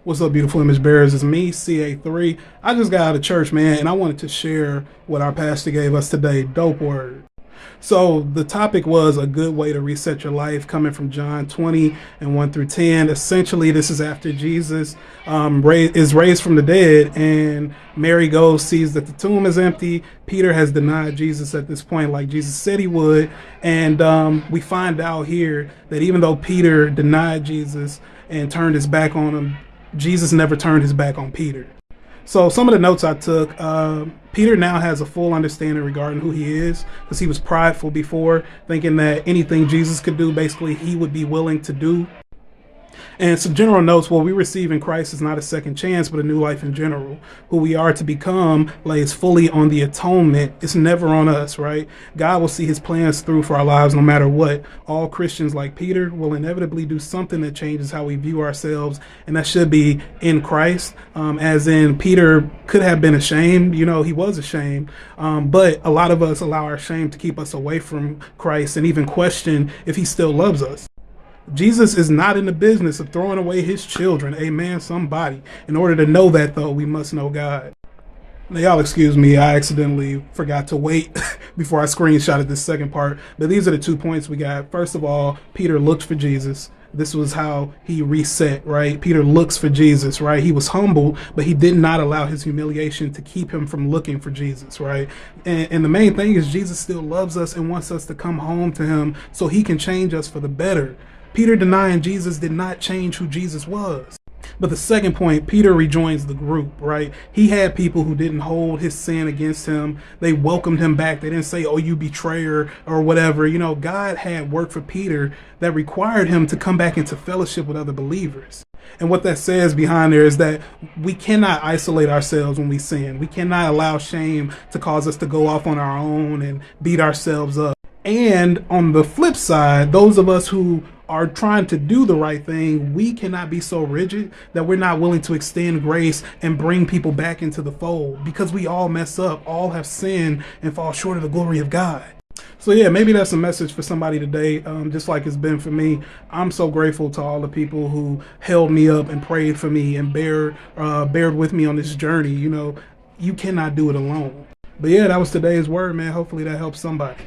What's up, beautiful image bearers? It's me, CA3. I just got out of church, man, and I wanted to share what our pastor gave us today. Dope word. So the topic was a good way to reset your life, coming from John 20 and 1 through 10. Essentially, this is after Jesus is raised from the dead, and Mary goes, sees that the tomb is empty. Peter has denied Jesus at this point, like Jesus said he would. And we find out here that even though Peter denied Jesus and turned his back on him, Jesus never turned his back on Peter. So some of the notes I took, Peter now has a full understanding regarding who he is, because he was prideful before, thinking that anything Jesus could do, basically he would be willing to do. And some general notes: what we receive in Christ is not a second chance, but a new life in general. Who we are to become lays fully on the atonement. It's never on us, right? God will see his plans through for our lives no matter what. All Christians, like Peter, will inevitably do something that changes how we view ourselves, and that should be in Christ. As in, Peter could have been ashamed. He was ashamed. But a lot of us allow our shame to keep us away from Christ and even question if he still loves us. Jesus is not in the business of throwing away his children. Amen, somebody. In order to know that, though, we must know God. Now, y'all excuse me, I accidentally forgot to wait before I screenshotted this second part. But these are the 2 points we got. First of all, Peter looked for Jesus. This was how he reset, right? Peter looks for Jesus, right? He was humble, but he did not allow his humiliation to keep him from looking for Jesus, right? And the main thing is Jesus still loves us and wants us to come home to him so he can change us for the better. Peter denying Jesus did not change who Jesus was. But the second point, Peter rejoins the group, right? He had people who didn't hold his sin against him. They welcomed him back. They didn't say, "Oh, you betrayer," or whatever. God had work for Peter that required him to come back into fellowship with other believers. And what that says behind there is that we cannot isolate ourselves when we sin. We cannot allow shame to cause us to go off on our own and beat ourselves up. And on the flip side, those of us who are trying to do the right thing, we cannot be so rigid that we're not willing to extend grace and bring people back into the fold, because we all mess up, all have sinned and fall short of the glory of God. So yeah, maybe that's a message for somebody today, just like it's been for me. I'm so grateful to all the people who held me up and prayed for me and bared with me on this journey. You cannot do it alone. But yeah, that was today's word, man. Hopefully that helps somebody.